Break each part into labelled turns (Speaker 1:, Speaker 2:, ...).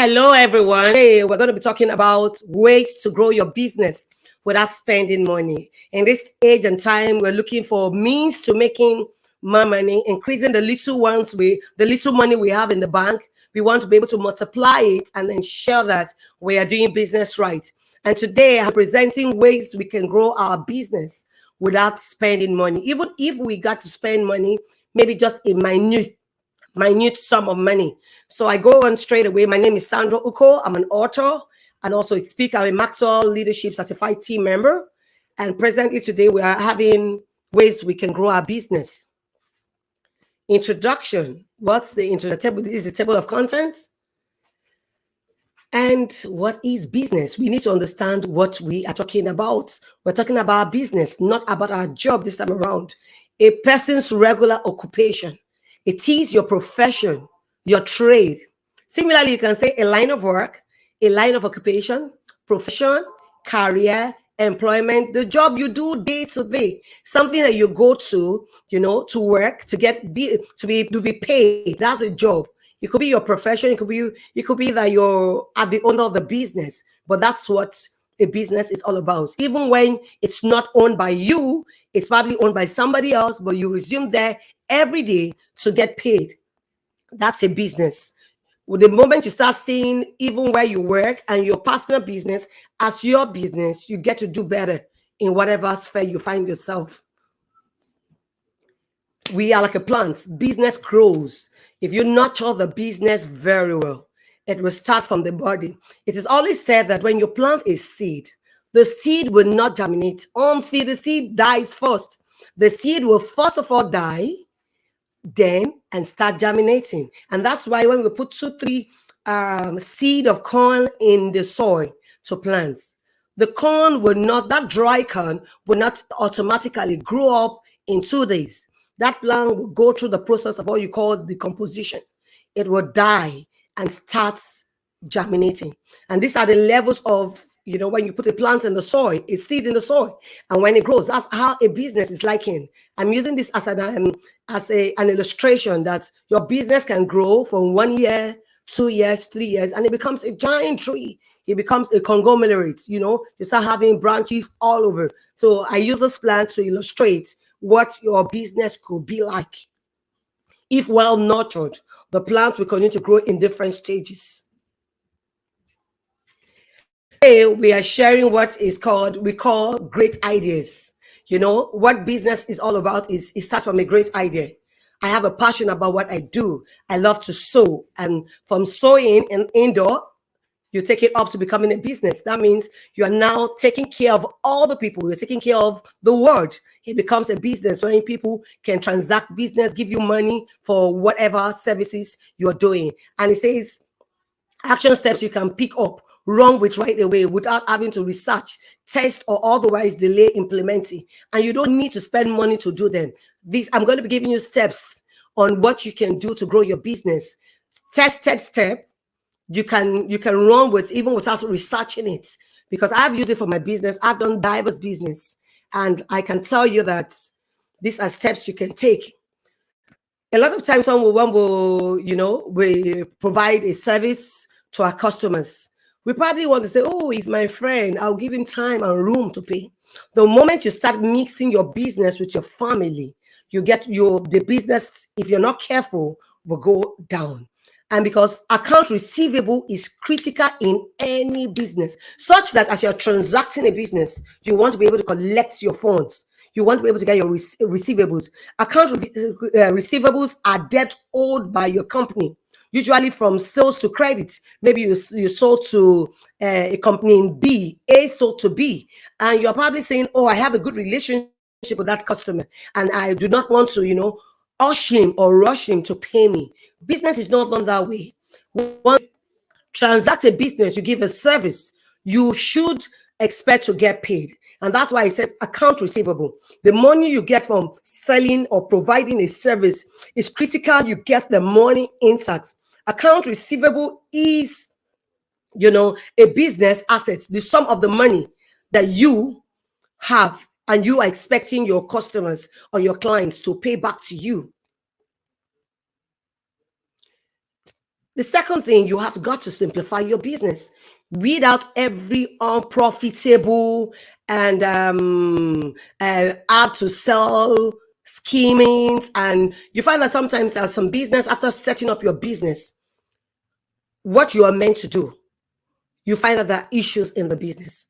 Speaker 1: Hello, everyone. Today, we're going to be talking about ways to grow your business without spending money. In this age and time, we're looking for means to making more money, increasing the little money we have in the bank. We want to be able to multiply it and ensure that we are doing business right. And today, I'm presenting ways we can grow our business without spending money. Even if we got to spend money, maybe just a minute sum of money. So I go on straight away. My name is Sandra Uko. I'm an author and also a speaker. I'm a Maxwell Leadership Certified team member. And presently today we are having ways we can grow our business. Introduction. What's the intro? The table is the table of contents. And what is business? We need to understand what we are talking about. We're talking about business, not about our job this time around. A person's regular occupation. It is your profession, your trade. Similarly, you can say a line of work, a line of occupation, profession, career, employment, the job you do day to day, something that you go to, to work to be paid. That's a job. It could be your profession. It could be that you're at the owner of the business, but that's what a business is all about. Even when it's not owned by you, it's probably owned by somebody else, but you resume there every day to get paid. That's a business. With the moment you start seeing even where you work and your personal business as your business, you get to do better in whatever sphere you find yourself. We are like a plant. Business grows. If you nurture the business very well, it will start from the body. It is always said that when you plant a seed, the seed will not germinate until the seed dies first. The seed will first of all die, then and start germinating. And that's why when we put 2-3 seed of corn in the soil to plants, the corn will not, that dry corn will not automatically grow up in 2 days. That plant will go through the process of what you call decomposition. It will die and starts germinating. And these are the levels of, when you put a plant in the soil, a seed in the soil, and when it grows, that's how a business is likened. I'm using this as an illustration that your business can grow from 1 year, 2 years, 3 years, and it becomes a giant tree. It becomes a conglomerate. You start having branches all over. So I use this plant to illustrate what your business could be like. If well nurtured, the plant will continue to grow in different stages. Today, we are sharing what we call great ideas. What business is all about is it starts from a great idea. I have a passion about what I do. I love to sew. And from sewing and indoor, you take it up to becoming a business. That means you are now taking care of all the people. You're taking care of the world. It becomes a business when people can transact business, give you money for whatever services you're doing. And it says action steps you can pick up, run with right away without having to research, test, or otherwise delay implementing. And you don't need to spend money to do them. I'm going to be giving you steps on what you can do to grow your business. Tested step. You can run with even without researching it, because I've used it for my business. I've done diverse business, and I can tell you that these are steps you can take. A lot of times, we provide a service to our customers. We probably want to say, "Oh, he's my friend. I'll give him time and room to pay." The moment you start mixing your business with your family, you get the business, if you're not careful, will go down. And because account receivable is critical in any business, such that as you're transacting a business, you want to be able to collect your funds. You want to be able to get your receivables. Account receivables are debt owed by your company, usually from sales to credit. Maybe you sold to a company in B, A sold to B, and you're probably saying, "Oh, I have a good relationship with that customer, and I do not want to, urge him or rush him to pay me." Business is not done that way. When you transact a business, you give a service, you should expect to get paid. And that's why it says account receivable. The money you get from selling or providing a service is critical. You get the money intact. Account receivable is, a business asset, the sum of the money that you have and you are expecting your customers or your clients to pay back to you. The second thing, you have got to simplify your business. Weed out every unprofitable and hard to sell schemings. And you find that sometimes there's some business, after setting up your business, what you are meant to do, you find that there are issues in the business.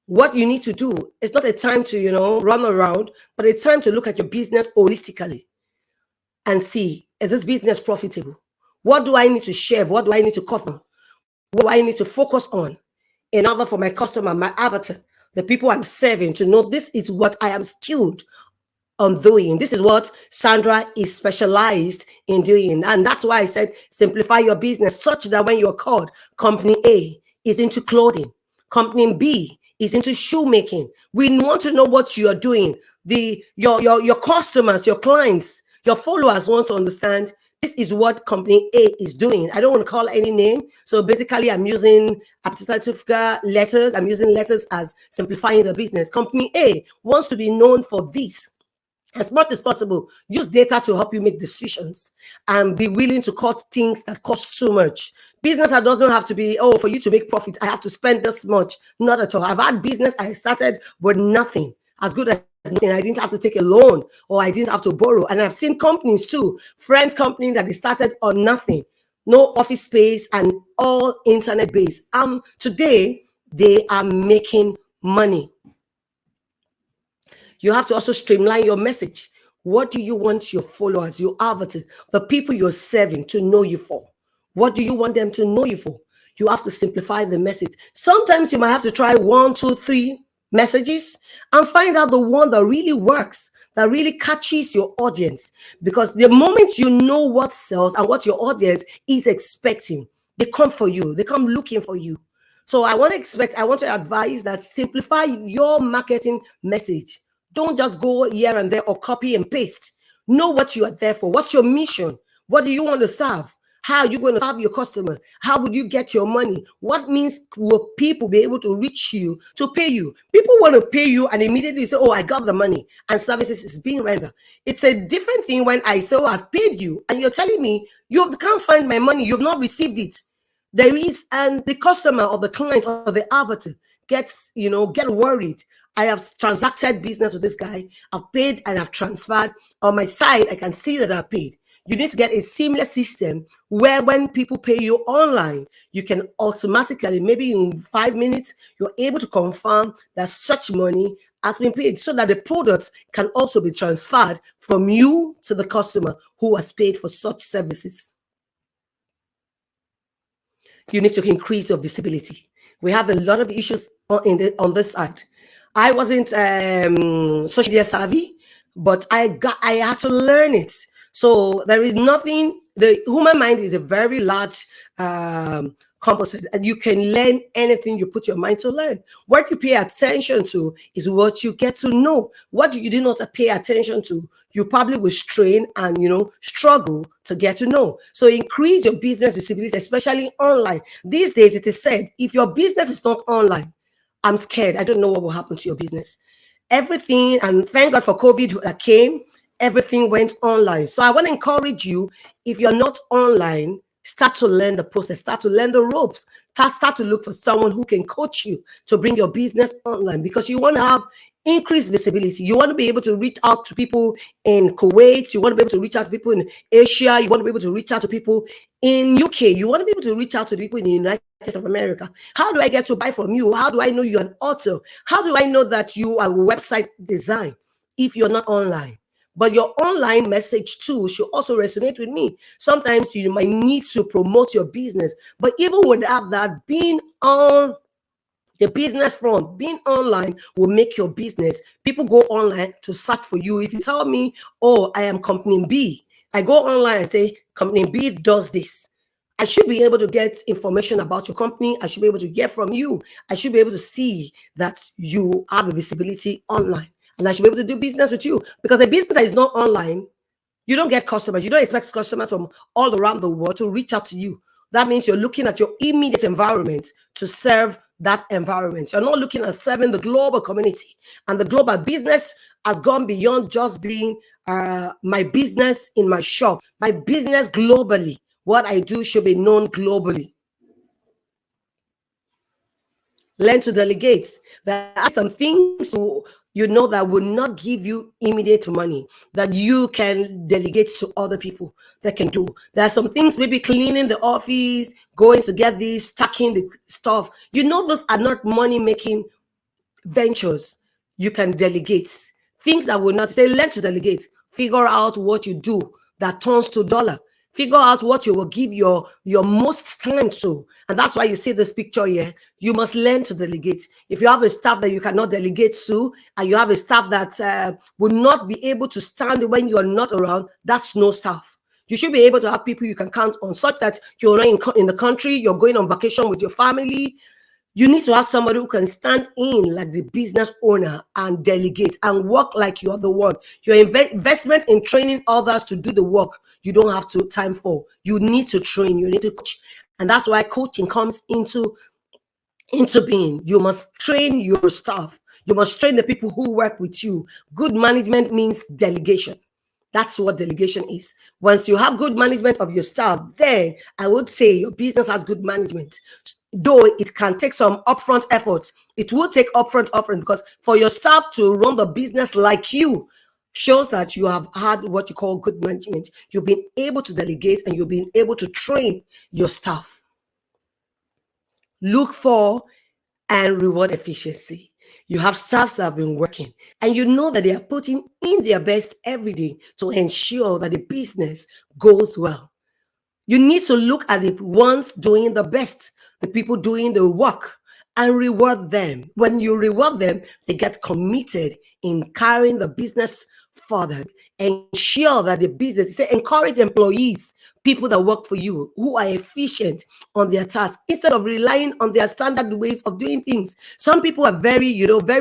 Speaker 1: What you need to do, it's not a time to, run around, but it's time to look at your business holistically and see, is this business profitable? What do I need to share? What do I need to cover? What do I need to focus on in order for my customer, my avatar, the people I'm serving to know this is what I am skilled on doing. This is what Sandra is specialized in doing. And that's why I said simplify your business such that when you're called, company A is into clothing, company B is into shoemaking. We want to know what you are doing. Your customers, your clients, your followers want to understand this is what company A is doing. I don't want to call any name. So basically, I'm using aptitude letters. I'm using letters as simplifying the business. Company A wants to be known for this. As much as possible, use data to help you make decisions and be willing to cut things that cost too much. Business that doesn't have to be, oh, for you to make profit, I have to spend this much. Not at all. I've had business I started with nothing, as good as nothing. I didn't have to take a loan or I didn't have to borrow. And I've seen companies too, friends company that they started on nothing, no office space and all internet based. Today they are making money. You have to also streamline your message. What do you want your followers, your avatars, the people you're serving to know you for? What do you want them to know you for? You have to simplify the message. Sometimes you might have to try 1, 2, 3 messages and find out the one that really works, that really catches your audience. Because the moment you know what sells and what your audience is expecting, they come for you. They come looking for you. So I want to advise that simplify your marketing message. Don't just go here and there or copy and paste. Know what you are there for. What's your mission? What do you want to serve? How are you going to serve your customer? How would you get your money? What means will people be able to reach you to pay you? People want to pay you and immediately say, oh, I got the money and services is being rendered. It's a different thing when I say, oh, I've paid you and you're telling me you can't find my money. You've not received it. There is, and the customer or the client or the avatar gets, get worried. I have transacted business with this guy. I've paid and I've transferred. On my side, I can see that I've paid. You need to get a seamless system where when people pay you online, you can automatically, maybe in 5 minutes, you're able to confirm that such money has been paid so that the products can also be transferred from you to the customer who has paid for such services. You need to increase your visibility. We have a lot of issues on this side. I wasn't social media savvy, but I had to learn it. So there is nothing. The human mind is a very large composite, and you can learn anything you put your mind to learn. What you pay attention to is what you get to know. What you do not pay attention to, you probably will strain and struggle to get to know. So increase your business visibility, especially online. These days, it is said if your business is not online, I'm scared. I don't know what will happen to your business. Everything, and thank God for COVID that came, everything went online. So I want to encourage you, if you're not online, start to learn the process, start to learn the ropes, start to look for someone who can coach you to bring your business online, because you want to have increased visibility. You want to be able to reach out to people in Kuwait. You want to be able to reach out to people in Asia. You want to be able to reach out to people in UK. You want to be able to reach out to people in the United States of America. How do I get to buy from you? How do I know you're an author? How do I know that you are website design if you're not online? But your online message too should also resonate with me. Sometimes you might need to promote your business, but even without that, being on the business front, being online will make your business. People go online to search for you. If you tell me, oh, I am company B, I go online and say, company B does this. I should be able to get information about your company. I should be able to get from you. I should be able to see that you have a visibility online. And I should be able to do business with you, because a business that is not online, you don't get customers. You don't expect customers from all around the world to reach out to you. That means you're looking at your immediate environment to serve that environment. You're not looking at serving the global community. And the global business has gone beyond just being my business in my shop, my business globally. What I do should be known globally. Learn to delegate. There are some things you know that will not give you immediate money that you can delegate to other people that can do. There are some things, maybe cleaning the office, going to get this, stacking the stuff. You know, those are not money making ventures. You can delegate things that will not say. Learn to delegate. Figure out what you do that turns to dollar. Figure out what you will give your most time to. And that's why you see this picture here. You must learn to delegate. If you have a staff that you cannot delegate to, and you have a staff that will not be able to stand when you are not around, that's no staff. You should be able to have people you can count on, such that you're not in the country, you're going on vacation with your family. You need to have somebody who can stand in like the business owner and delegate and work like you're the one. Your investment in training others to do the work, you don't have to time for. You need to train, you need to coach. And that's why coaching comes into being. You must train your staff. You must train the people who work with you. Good management means delegation. That's what delegation is. Once you have good management of your staff, then I would say your business has good management. Though it can take some upfront efforts, it will take upfront effort, because for your staff to run the business like you shows that you have had what you call good management. You've been able to delegate and you've been able to train your staff. Look for and reward efficiency. You have staffs that have been working and you know that they are putting in their best every day to ensure that the business goes well. You need to look at the ones doing the best, the people doing the work, and reward them. When you reward them, they get committed in carrying the business further. Ensure that the business, say, encourage employees, people that work for you, who are efficient on their task, instead of relying on their standard ways of doing things. Some people are very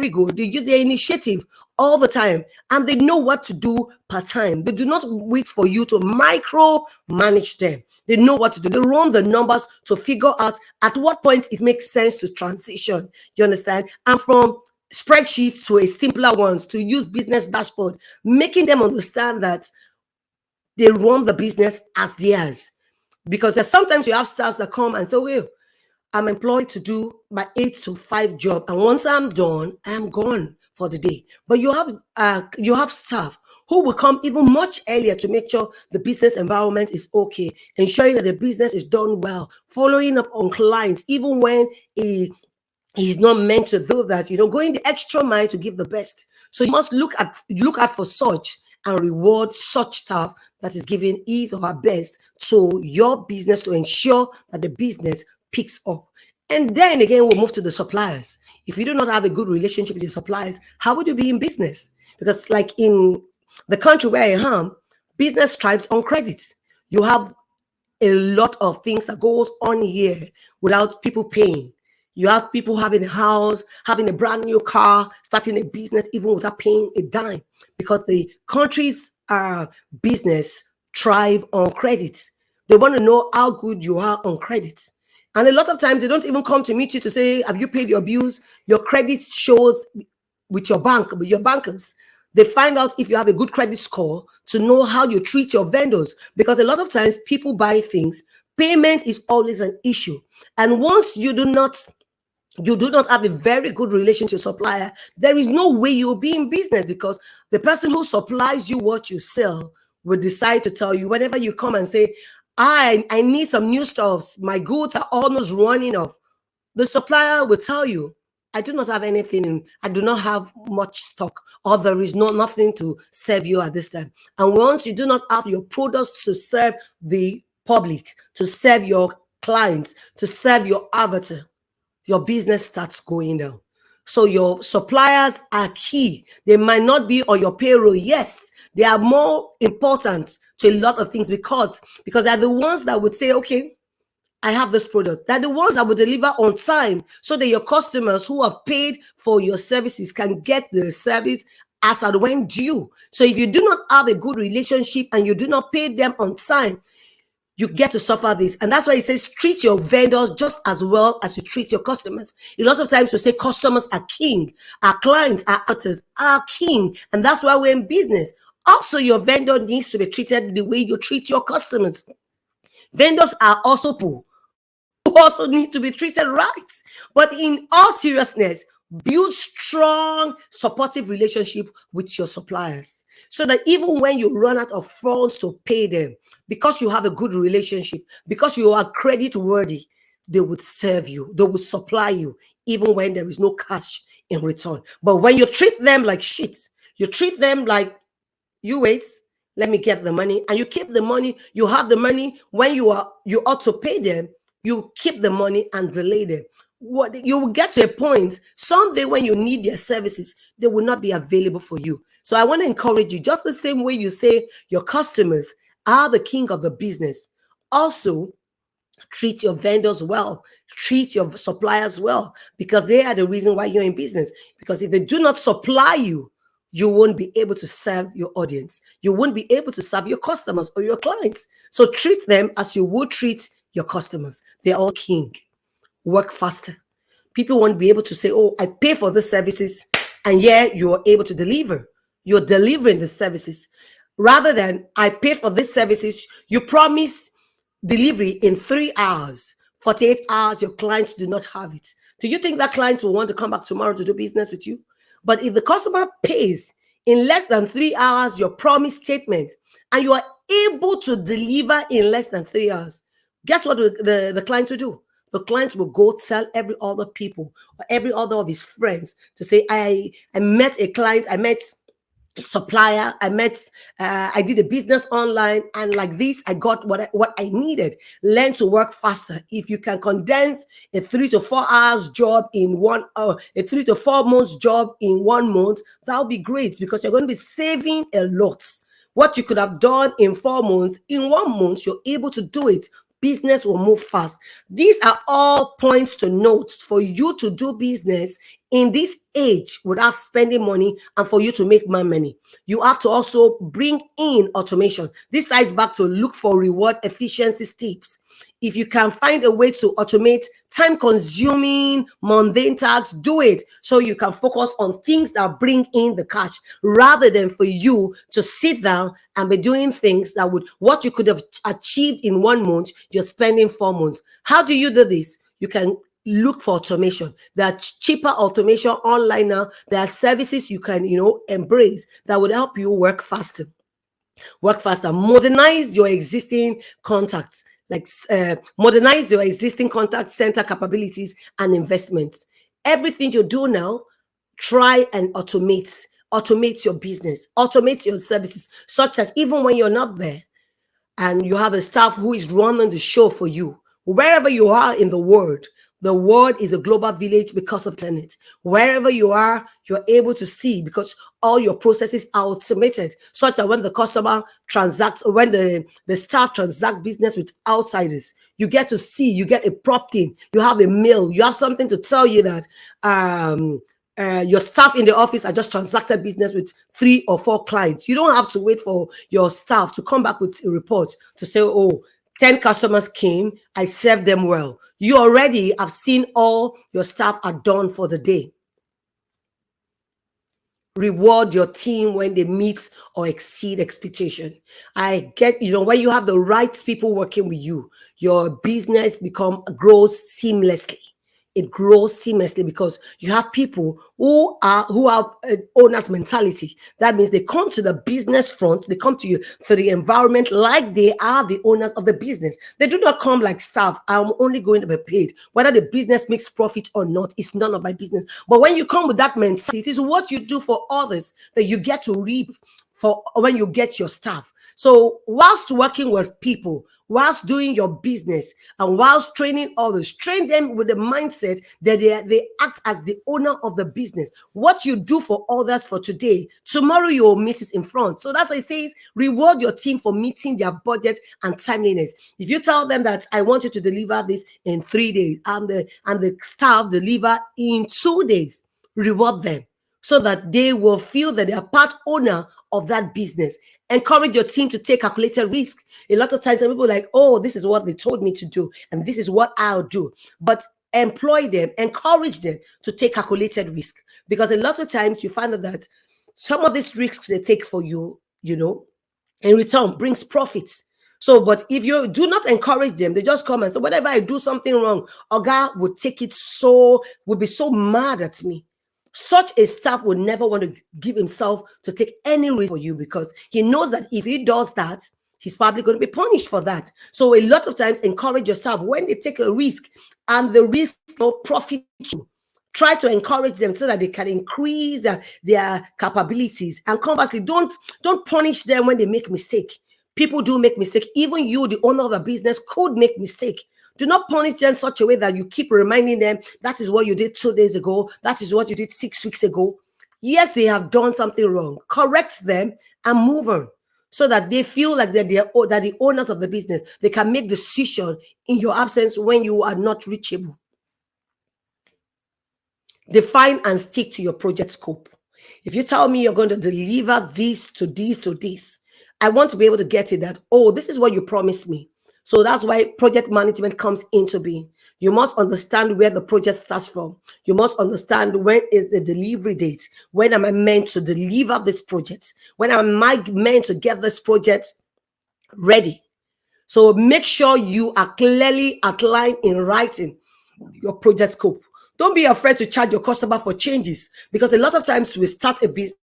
Speaker 1: good. They use their initiative all the time and they know what to do per time. They do not wait for you to micro manage them. They know what to do. They run the numbers to figure out at what point it makes sense to transition. You understand? And from spreadsheets to a simpler ones, to use business dashboard, making them understand that they run the business as theirs. Because there's sometimes you have staffs that come and say, well, I'm employed to do my 8 to 5 job, and once I'm done, I'm gone for the day. But you have staff who will come even much earlier to make sure the business environment is okay, ensuring that the business is done well, following up on clients, even when he's not meant to do that, going the extra mile to give the best. So you must look at for such and reward such staff that is giving his or her best to your business to ensure that the business picks up. And then again, we'll move to the suppliers. If you do not have a good relationship with your suppliers, how would you be in business? Because like in the country where I am, business thrives on credit. You have a lot of things that goes on here without people paying. You have people having a house, having a brand new car, starting a business even without paying a dime, because the country's business thrive on credit. They want to know how good you are on credit. And a lot of times they don't even come to meet you to say, have you paid your bills? Your credit shows with your bank, with your bankers. They find out if you have a good credit score to know how you treat your vendors, because a lot of times people buy things. Payment is always an issue. And once you do not have a very good relation to your supplier, there is no way you'll be in business, because the person who supplies you what you sell will decide to tell you whenever you come and say, I need some new stuffs. My goods are almost running off. The supplier will tell you, I do not have anything. I do not have much stock, or there is nothing to serve you at this time. And once you do not have your products to serve the public, to serve your clients, to serve your avatar, your business starts going down. So your suppliers are key. They might not be on your payroll. Yes, they are more important to a lot of things, because they're the ones that would say, okay, I have this product. They're the ones that will deliver on time, so that your customers who have paid for your services can get the service as and when due. So if you do not have a good relationship and you do not pay them on time, you get to suffer this. And that's why it says treat your vendors just as well as you treat your customers. A lot of times we say customers are king, our clients, our actors are king, and that's why we're in business. Also, your vendor needs to be treated the way you treat your customers. Vendors are also people who also need to be treated right. But in all seriousness, build strong, supportive relationship with your suppliers, so that even when you run out of funds to pay them, because you have a good relationship, because you are credit worthy, they would serve you, they will supply you, even when there is no cash in return. But when you treat them like shit, you treat them like, you wait, let me get the money, and you keep the money, you have the money when you ought to pay them, you keep the money and delay them. What you will get to a point someday when you need their services, they will not be available for you. So I want to encourage you, just the same way you say your customers are the king of the business, also treat your vendors well, treat your suppliers well, because they are the reason why you're in business. Because if they do not supply you, you won't be able to serve your audience. You won't be able to serve your customers or your clients. So treat them as you would treat your customers. They're all king. Work faster. People won't be able to say, oh, I pay for the services, and yeah, you're able to deliver. You're delivering the services. Rather than, I pay for these services, you promise delivery in 3 hours, 48 hours, your clients do not have it. Do you think that clients will want to come back tomorrow to do business with you? But if the customer pays in less than 3 hours your promise statement, and you are able to deliver in less than 3 hours, guess what the clients will do? The clients will go tell every other people or every other of his friends to say, I met a client, I met supplier, I did a business online, and like this I got what I needed. Learn to work faster. If you can condense a 3 to 4 hours job in 1 hour, a 3 to 4 months job in 1 month, that'll be great, because you're going to be saving a lot. What you could have done in 4 months, in 1 month you're able to do it. Business will move fast. These are all points to note for you to do business in this age without spending money, and for you to make more money. You have to also bring in automation. This ties back to look for reward efficiency tips. If you can find a way to automate time-consuming, mundane tasks, do it, so you can focus on things that bring in the cash, rather than for you to sit down and be doing things that would, what you could have achieved in 1 month, you're spending 4 months. How do you do this? You can look for automation. There are cheaper automation online now. There are services you can, embrace that would help you work faster. Modernize your existing contacts, like modernize your existing contact center capabilities and investments. Everything you do now, try and automate your business, automate your services, such as even when you're not there and you have a staff who is running the show for you, wherever you are in the world is a global village because of internet. Wherever you are, you're able to see, because all your processes are automated, such that when the customer transacts, or when the staff transact business with outsiders, you get to see, you get a prop thing, you have a mail, you have something to tell you that your staff in the office are just transacted business with 3 or 4 clients. You don't have to wait for your staff to come back with a report to say, oh, 10 customers came, I served them well. You already have seen all your staff are done for the day. Reward your team when they meet or exceed expectation. I get, when you have the right people working with you, your business grows seamlessly. It grows seamlessly because you have people who have an owner's mentality. That means they come to the business front, they come to you, to the environment, like they are the owners of the business. They do not come like staff. I'm only going to be paid. Whether the business makes profit or not is none of my business. But when you come with that mentality, it is what you do for others that you get to reap for when you get your staff. So whilst working with people, whilst doing your business, and whilst training others, train them with the mindset that they act as the owner of the business. What you do for others for today, tomorrow you will meet it in front. So that's why it says reward your team for meeting their budget and timeliness. If you tell them that I want you to deliver this in 3 days, and the staff deliver in 2 days, reward them, so that they will feel that they are part owner of that business. Encourage your team to take calculated risk. A lot of times people are like, oh, this is what they told me to do, and this is what I'll do. But employ them, encourage them to take calculated risk, because a lot of times you find that some of these risks they take for you, in return brings profits. So, but if you do not encourage them, they just come and say, whenever I do something wrong, Oga would take it would be so mad at me. Such a staff would never want to give himself to take any risk for you, because he knows that if he does that, he's probably going to be punished for that. So a lot of times, encourage yourself when they take a risk and the risk profit you. Try to encourage them so that they can increase their capabilities. And conversely, don't punish them when they make mistake. People do make mistake. Even you, the owner of the business, could make mistake. Do not punish them in such a way that you keep reminding them that is what you did 2 days ago. That is what you did 6 weeks ago. Yes, they have done something wrong. Correct them and move on, so that they feel like that they're the owners of the business. They can make decision in your absence when you are not reachable. Define and stick to your project scope. If you tell me you're going to deliver this to this to this, I want to be able to get it that, oh, this is what you promised me. So that's why project management comes into being. You must understand where the project starts from. You must understand when is the delivery date. When am I meant to deliver this project? When am I meant to get this project ready? So make sure you are clearly outlined in writing your project scope. Don't be afraid to charge your customer for changes, because a lot of times we start a business.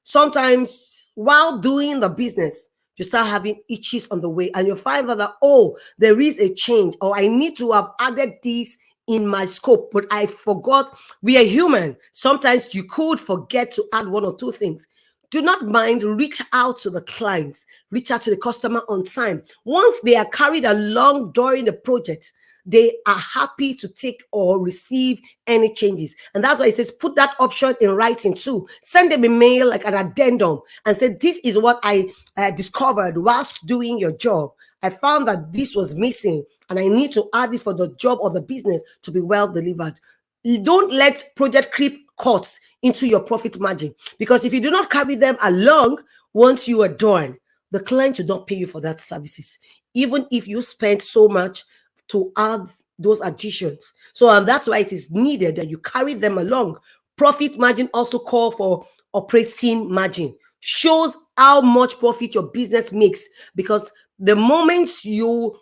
Speaker 1: Sometimes while doing the business, you start having itches on the way, and you find that, oh, there is a change, or I need to have added this in my scope, but I forgot. We are human. Sometimes you could forget to add 1 or 2 things. Do not mind, reach out to the clients, reach out to the customer on time. Once they are carried along during the project, they are happy to take or receive any changes. And that's why it says put that option in writing too. Send them a mail like an addendum and say, this is what I discovered whilst doing your job. I found that this was missing and I need to add it for the job or the business to be well delivered. Don't let project creep cuts into your profit margin, because if you do not carry them along, once you are done, the client will not pay you for that services, even if you spend so much to add those additions. So, and that's why it is needed that you carry them along. Profit margin also call for operating margin. Shows how much profit your business makes, because the moment you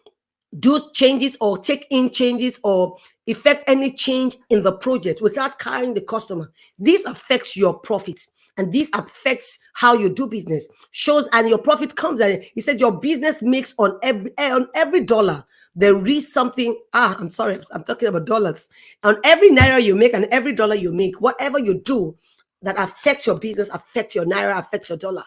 Speaker 1: do changes or take in changes or effect any change in the project without carrying the customer, this affects your profits. And this affects how you do business. Shows, and your profit comes. And he said your business makes on every dollar. There is something. I'm sorry, I'm talking about dollars. On every naira you make and every dollar you make, whatever you do that affects your business, affects your naira, affects your dollar.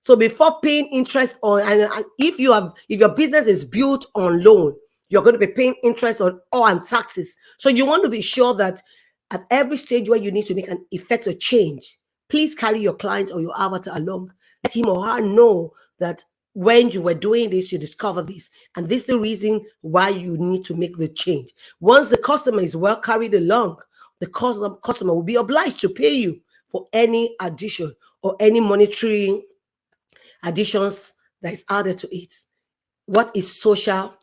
Speaker 1: So before paying interest on, and if your business is built on loan, you're going to be paying interest on and taxes. So you want to be sure that at every stage where you need to make an effective change, please carry your client or your avatar along. Let him or her know that when you were doing this, you discover this. And this is the reason why you need to make the change. Once the customer is well carried along, the customer will be obliged to pay you for any addition or any monetary additions that is added to it. What is social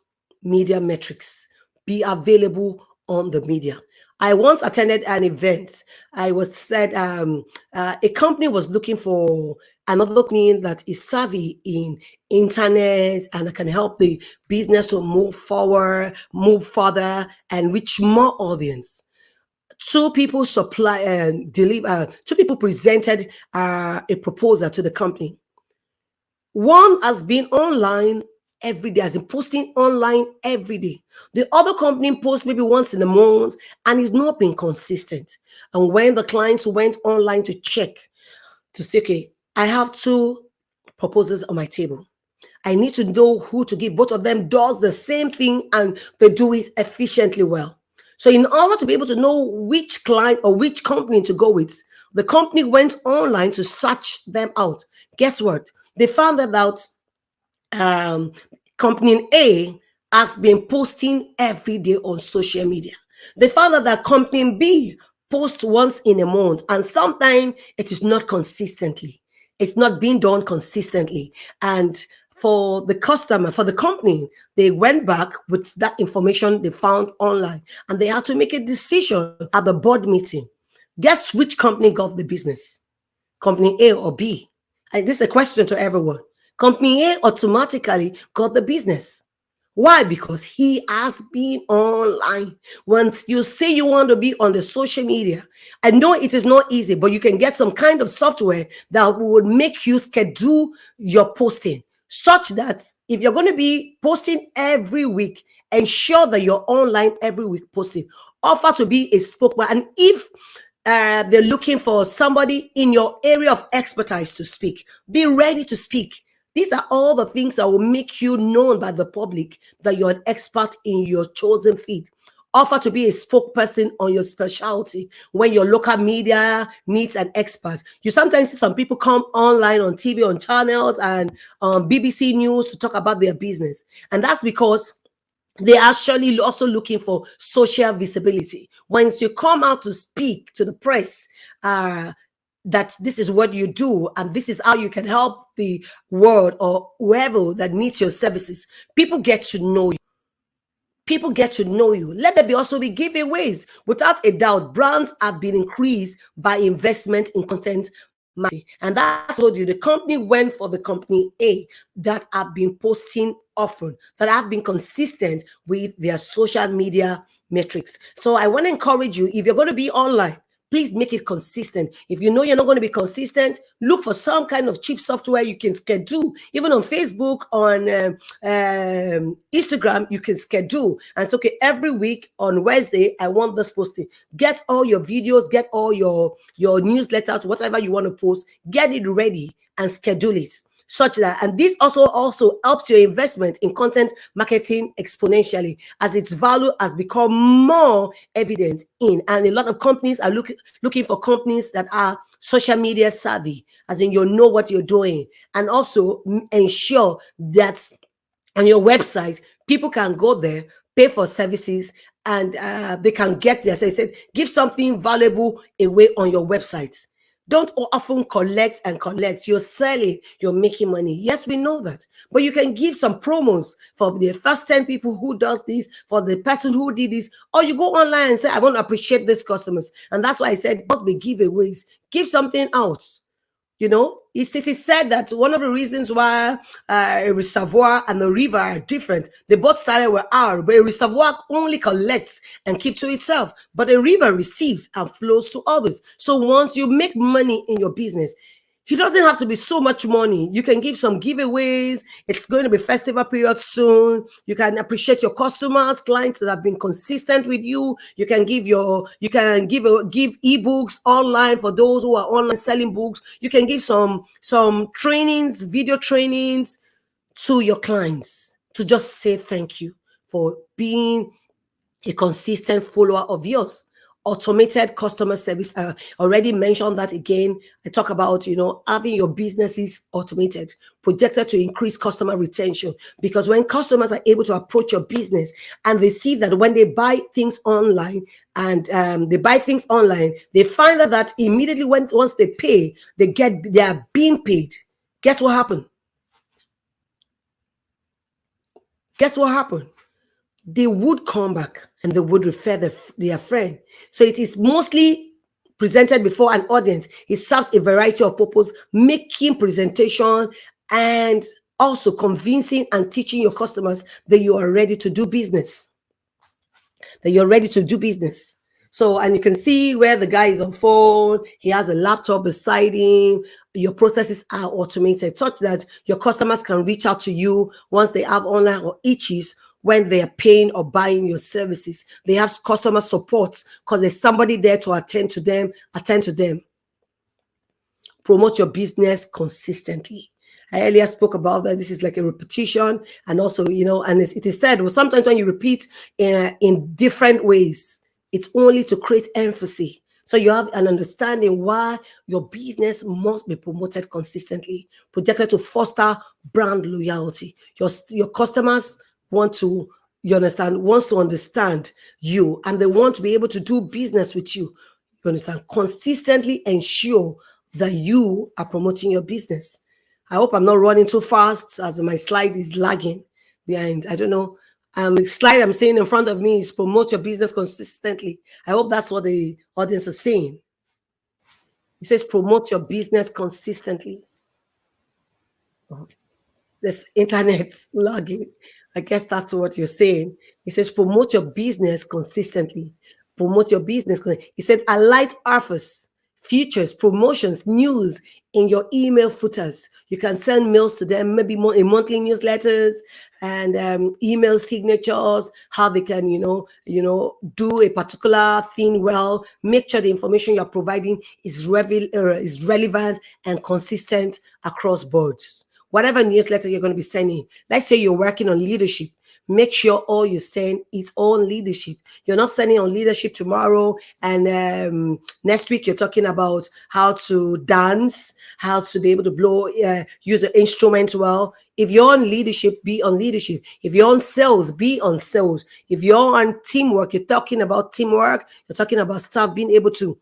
Speaker 1: media metrics? Be available on the media. I once attended an event. I was said a company was looking for another company that is savvy in internet and can help the business to move forward, move further, and reach more audience. 2 people two people presented a proposal to the company. One has been online every day, has been posting online every day. The other company posts maybe once in a month and is not being consistent. And when the clients went online to check to say, okay, I have 2 proposals on my table. I need to know who to give. Both of them does the same thing and they do it efficiently well. So in order to be able to know which client or which company to go with, the company went online to search them out. Guess what? They found that out. Company A has been posting every day on social media. They found out that company B posts once in a month, and sometimes it is not consistently. It's not being done consistently. And for the customer, for the company, they went back with that information they found online, and they had to make a decision at the board meeting. Guess which company got the business? Company A or B? And this is a question to everyone. Company A automatically got the business. Why? Because he has been online. Once you say you want to be on the social media, I know it is not easy, but you can get some kind of software that would make you schedule your posting such that if you're going to be posting every week, ensure that you're online every week posting. Offer to be a spokesman. And if they're looking for somebody in your area of expertise to speak, be ready to speak. These are all the things that will make you known by the public that you're an expert in your chosen field. Offer to be a spokesperson on your specialty when your local media needs an expert. You sometimes see some people come online on TV, on channels, and BBC News to talk about their business. And that's because they're actually also looking for social visibility. Once you come out to speak to the press, that this is what you do and this is how you can help the world or whoever that needs your services, people get to know you. People get to know you. Let there be also be giveaways. Without a doubt, brands have been increased by investment in content marketing. And that's what you. The company went for the company A that have been posting often, that have been consistent with their social media metrics. So I want to encourage you, if you're going to be online, please make it consistent. If you know you're not going to be consistent, look for some kind of cheap software you can schedule. Even on Facebook, on Instagram, you can schedule. And so, okay, every week on Wednesday, I want this posting. Get all your videos, get all your newsletters, whatever you want to post, get it ready and schedule it. Such that, and this also helps your investment in content marketing exponentially as its value has become more evident in, and a lot of companies are looking for companies that are social media savvy, as in you know what you're doing, and also ensure that on your website people can go there, pay for services, and they can get there. So I said, give something valuable away on your website. Don't often collect and collect. You're selling, you're making money. Yes, we know that. But you can give some promos for the first 10 people who does this, for the person who did this. Or you go online and say, I want to appreciate these customers. And that's why I said, must be giveaways. Give something out. You know, it is said that one of the reasons why a reservoir and a river are different, they both started with R, but a reservoir only collects and keeps to itself, but a river receives and flows to others. So once you make money in your business, it doesn't have to be so much money. You can give some giveaways. It's going to be festival period soon. You can appreciate your customers, clients that have been consistent with you. You can give ebooks online for those who are online selling books. You can give some trainings, video trainings to your clients to just say thank you for being a consistent follower of yours. Automated customer service, I already mentioned that again. I talk about, having your businesses automated, projected to increase customer retention, because when customers are able to approach your business and they see that when they buy things online and they find that immediately once they pay, they are being paid. Guess what happened? They would come back and they would refer their friend. So it is mostly presented before an audience. It serves a variety of purpose, making presentation and also convincing and teaching your customers that you are ready to do business. So, and you can see where the guy is on phone, he has a laptop beside him. Your processes are automated such that your customers can reach out to you once they have online or itches when they are paying or buying your services. They have customer support because there's somebody there to attend to them. Promote your business consistently. I earlier spoke about that. This is like a repetition, and also, and it is said, well, sometimes when you repeat in different ways, it's only to create emphasis. So you have an understanding why your business must be promoted consistently, projected to foster brand loyalty. Your customers wants to understand you, and they want to be able to do business with you. You understand? Consistently ensure that you are promoting your business. I hope I'm not running too fast as my slide is lagging behind. I don't know. The slide I'm seeing in front of me is promote your business consistently. I hope that's what the audience is saying. It says promote your business consistently. this internet login. I guess that's what you're saying. He says, promote your business consistently. Promote your business. He said, alight offers, features, promotions, news in your email footers. You can send mails to them, maybe more in monthly newsletters and email signatures, how they can, do a particular thing well. Make sure the information you're providing is relevant and consistent across boards. Whatever newsletter you're going to be sending, let's say you're working on leadership, make sure all you send is on leadership. You're not sending on leadership tomorrow and next week you're talking about how to dance, how to be able to use an instrument well. If you're on leadership, be on leadership. If you're on sales, be on sales. If you're on teamwork, you're talking about teamwork, you're talking about staff being able to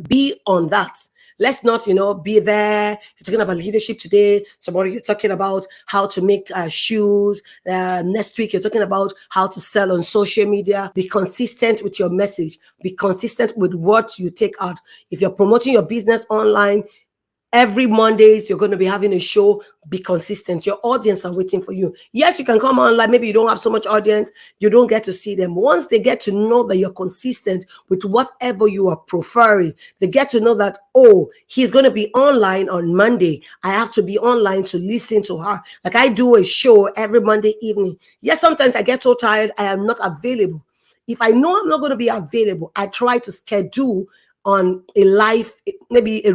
Speaker 1: be on that. Let's not, be there. You're talking about leadership today. Tomorrow you're talking about how to make shoes. Next week you're talking about how to sell on social media. Be consistent with your message. Be consistent with what you take out. If you're promoting your business online, every Mondays, you're going to be having a show. Be consistent. Your audience are waiting for you. Yes, you can come online. Maybe you don't have so much audience. You don't get to see them. Once they get to know that you're consistent with whatever you are preferring, they get to know that, oh, he's going to be online on Monday. I have to be online to listen to her. Like I do a show every Monday evening. Yes, sometimes I get so tired. I am not available. If I know I'm not going to be available, I try to schedule on a live, maybe a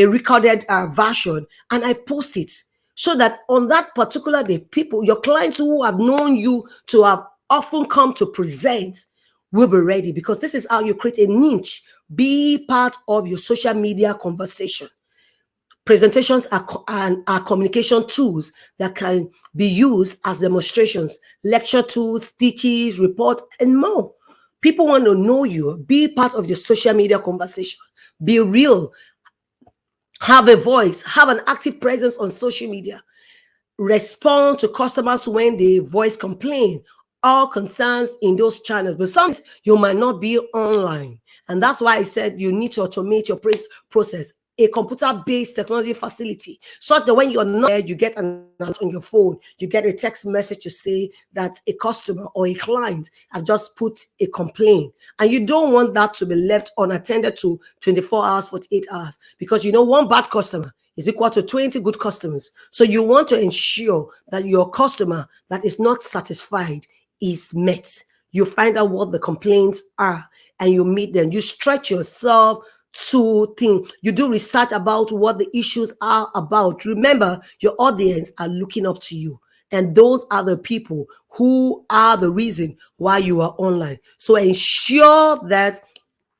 Speaker 1: recorded version, and I post it so that on that particular day, people, your clients who have known you to have often come to present will be ready, because this is how you create a niche. Be part of your social media conversation. Presentations are communication tools that can be used as demonstrations, lecture tools, speeches, report, and more. People want to know you. Be part of your social media conversation. Be real. Have a voice. Have an active presence on social media. Respond to customers when they voice complaint, all concerns in those channels. But sometimes you might not be online. And that's why I said you need to automate your process. A computer-based technology facility, so that when you're not there, you get an alert on your phone, you get a text message to say that a customer or a client have just put a complaint, and you don't want that to be left unattended to 24 hours, 48 hours, because one bad customer is equal to 20 good customers. So you want to ensure that your customer that is not satisfied is met. You find out what the complaints are and you meet them. You stretch yourself to think. You do research about what the issues are about. Remember, your audience are looking up to you. And those are the people who are the reason why you are online. So ensure that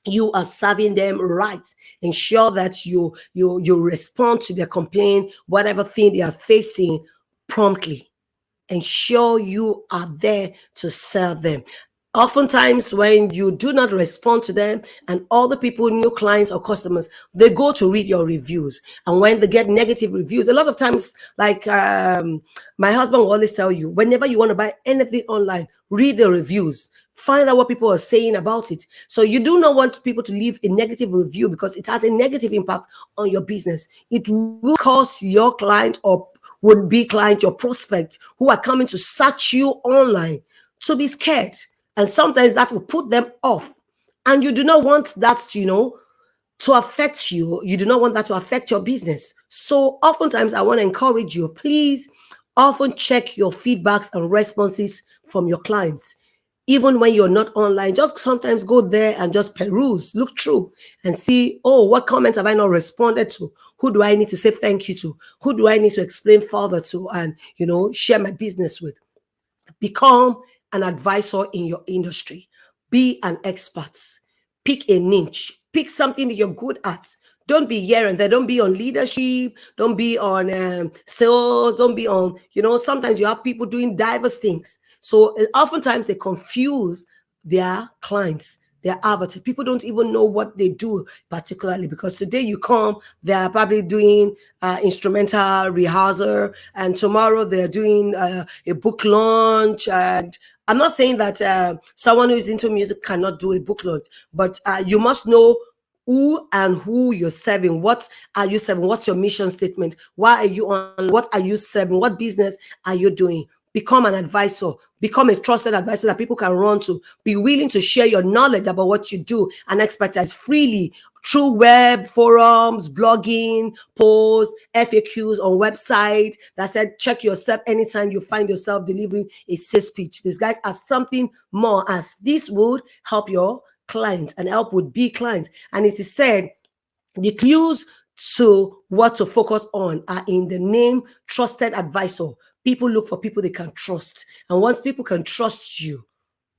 Speaker 1: you are serving them right. Ensure that you respond to their complaint, whatever thing they are facing, promptly. Ensure you are there to serve them. Oftentimes, when you do not respond to them, and all the people, new clients or customers, they go to read your reviews. And when they get negative reviews, a lot of times, like my husband will always tell you, whenever you want to buy anything online, read the reviews. Find out what people are saying about it. So you do not want people to leave a negative review, because it has a negative impact on your business. It will cause your client or would be client, your prospect, who are coming to search you online, to be scared. And sometimes that will put them off. And you do not want that, to affect you. You do not want that to affect your business. So oftentimes I want to encourage you, please often check your feedbacks and responses from your clients. Even when you're not online, just sometimes go there and just peruse, look through and see, oh, what comments have I not responded to? Who do I need to say thank you to? Who do I need to explain further to and, share my business with? Become an advisor in your industry. Be an expert. Pick a niche. Pick something that you're good at. Don't be here and there. Don't be on leadership. Don't be on sales. Don't be on, sometimes you have people doing diverse things. So oftentimes they confuse their clients, their avatar. People don't even know what they do particularly, because today you come, they're probably doing instrumental rehearsal, and tomorrow they're doing a book launch. And I'm not saying that someone who is into music cannot do a book launch, but you must know who you're serving. What are you serving? What's your mission statement? Why are you on? What are you serving? What business are you doing? Become an advisor. Become a trusted advisor that people can run to. Be willing to share your knowledge about what you do and expertise freely through web forums, blogging, posts, FAQs on website that said check yourself anytime you find yourself delivering a sales pitch. These guys are something more, as this would help your clients and help would be clients. And it is said the clues to what to focus on are in the name trusted advisor. People look for people they can trust. And once people can trust you,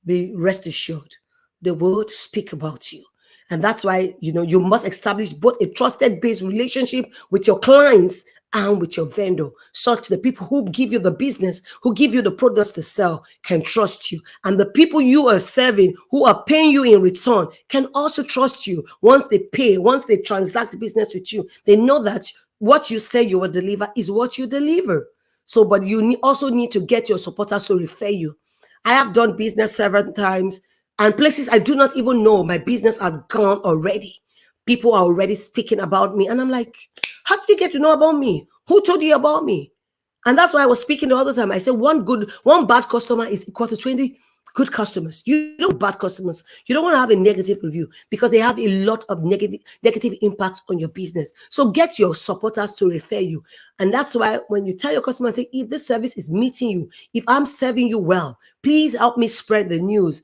Speaker 1: be rest assured, they will speak about you. And that's why, you must establish both a trusted based relationship with your clients and with your vendor, such the people who give you the business, who give you the products to sell, can trust you. And the people you are serving, who are paying you in return, can also trust you. Once they pay, once they transact business with you, they know that what you say you will deliver is what you deliver. So, but you also need to get your supporters to refer you. I have done business several times, and places I do not even know my business have gone already. People are already speaking about me. And I'm like, how did you get to know about me? Who told you about me? And that's why I was speaking the other time. I said one bad customer is equal to 20 good customers. You don't bad customers. You don't want to have a negative review because they have a lot of negative impacts on your business. So get your supporters to refer you. And that's why when you tell your customers, say, if this service is meeting you, if I'm serving you well, please help me spread the news.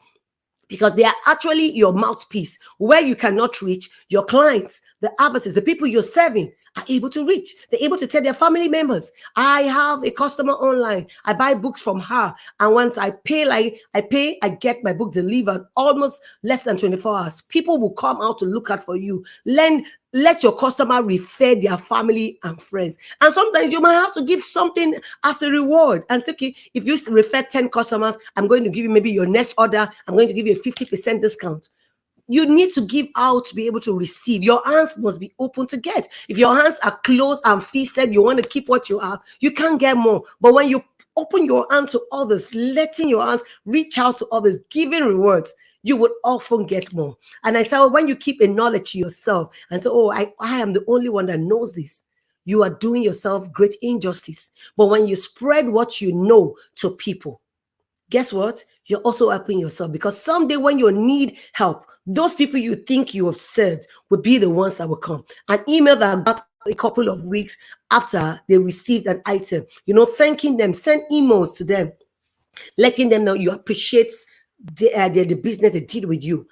Speaker 1: Because they are actually your mouthpiece. Where you cannot reach, your clients, the avatars, the people you're serving are able to reach. They're able to tell their family members, I have a customer online. I buy books from her. And once I get my book delivered almost less than 24 hours. People will come out to look out for you. Let your customer refer their family and friends. And sometimes you might have to give something as a reward. And say, okay, if you refer 10 customers, I'm going to give you maybe your next order. I'm going to give you a 50% discount. You need to give out to be able to receive. Your hands must be open to get. If your hands are closed and feasted, you want to keep what you have, you can't get more. But when you open your hand to others, letting your hands reach out to others, giving rewards, you would often get more. And I tell, when you keep a knowledge to yourself and say, oh, I am the only one that knows this, you are doing yourself great injustice. But when you spread what you know to people, guess what? You're also helping yourself, because someday when you need help, those people you think you have served will be the ones that will come. An email that got a couple of weeks after they received an item, thanking them, send emails to them, letting them know you appreciate the business they did with you,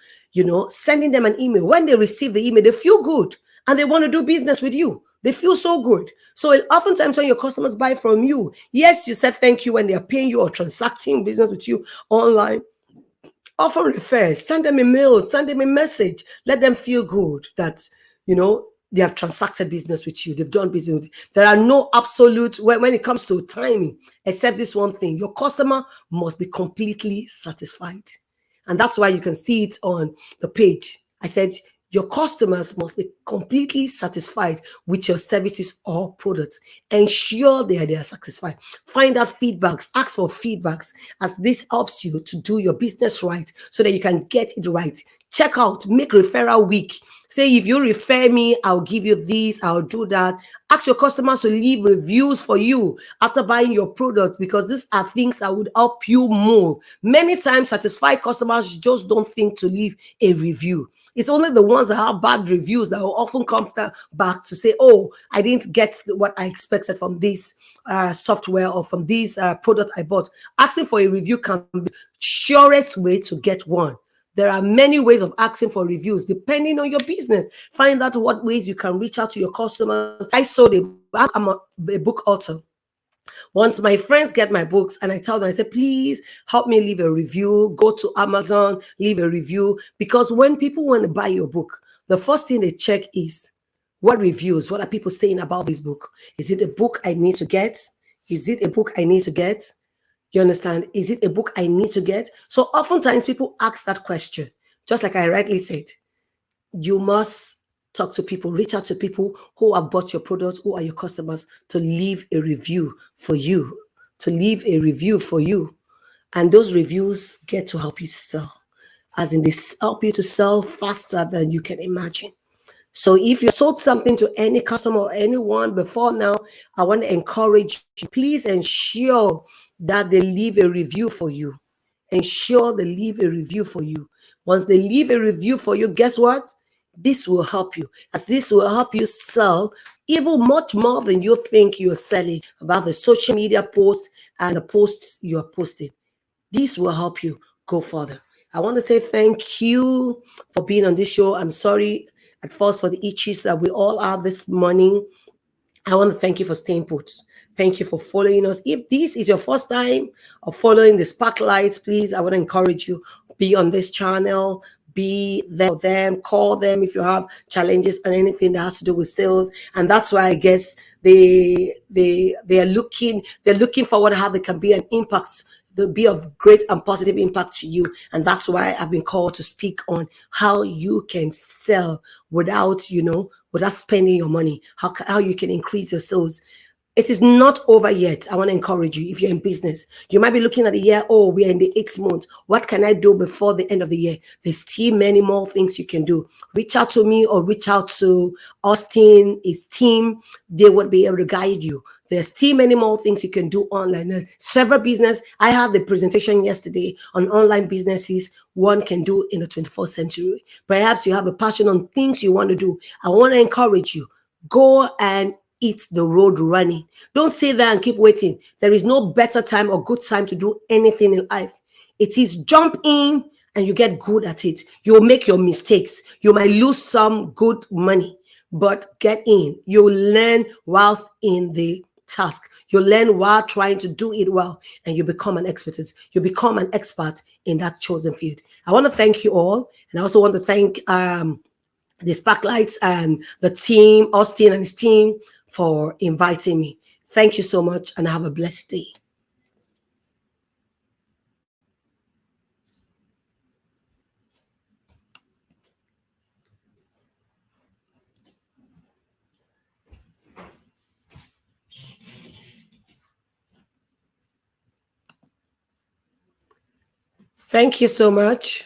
Speaker 1: sending them an email. When they receive the email, they feel good and they want to do business with you. They feel so good. So oftentimes when your customers buy from you, yes, you said thank you when they are paying you or transacting business with you online. Often refer, send them a mail, send them a message. Let them feel good that, they have transacted business with you. They've done business with you. There are no absolute, when it comes to timing, except this one thing. Your customer must be completely satisfied. And that's why you can see it on the page. I said, your customers must be completely satisfied with your services or products. Ensure they are satisfied. Find out feedbacks. Ask for feedbacks, as this helps you to do your business right so that you can get it right. Check out, make referral week. Say, if you refer me, I'll give you this, I'll do that. Ask your customers to leave reviews for you after buying your products, because these are things that would help you move. Many times, satisfied customers just don't think to leave a review. It's only the ones that have bad reviews that will often come back to say, oh, I didn't get what I expected from this software or from this product I bought. Asking for a review can be the surest way to get one. There are many ways of asking for reviews depending on your business. Find out what ways you can reach out to your customers. I'm a book author. Once my friends get my books and I tell them, I say, please help me leave a review. Go to Amazon, leave a review. Because when people want to buy your book, the first thing they check is what reviews, what are people saying about this book? Is it a book I need to get? Is it a book I need to get? You understand? Is it a book I need to get? So oftentimes people ask that question. Just like I rightly said, you must talk to people, reach out to people who have bought your product, who are your customers, to leave a review for you, And those reviews get to help you sell, as in they help you to sell faster than you can imagine. So if you sold something to any customer or anyone before now, I want to encourage you, please ensure that they leave a review for you. Ensure they leave a review for you. Once they leave a review for you, guess what? This will help you, as this will help you sell even much more than you think you're selling about the social media posts and the posts you're posting. This will help you go further. I want to say thank you for being on this show. I'm sorry at first for the itches that we all have this morning. I want to thank you for staying put. Thank you for following us. If this is your first time of following the Spotlights, please, I want to encourage you, be on this channel, be there for them, call them if you have challenges and anything that has to do with sales. And that's why I guess they are looking forward to how they can be an impact. They'll be of great and positive impact to you. And that's why I've been called to speak on how you can sell without, without spending your money, how you can increase your sales. It is not over yet. I want to encourage you. If you're in business, you might be looking at the year. Oh, we are in the 8th month. What can I do before the end of the year? There's still many more things you can do. Reach out to me or reach out to Austin, his team. They would be able to guide you. There's still many more things you can do online. There's several business. I had the presentation yesterday on online businesses one can do in the 21st century. Perhaps you have a passion on things you want to do. I want to encourage you. Go and hit the road running. Don't sit there and keep waiting. There is no better time or good time to do anything in life. It is jump in and you get good at it. You'll make your mistakes. You might lose some good money, but get in. You'll learn whilst in the task. You learn while trying to do it well, and you become an expert. You become an expert in that chosen field. I want to thank you all, and I also want to thank the Spotlights and the team, Austin and his team, for inviting me. Thank you so much, and have a blessed day. Thank you so much.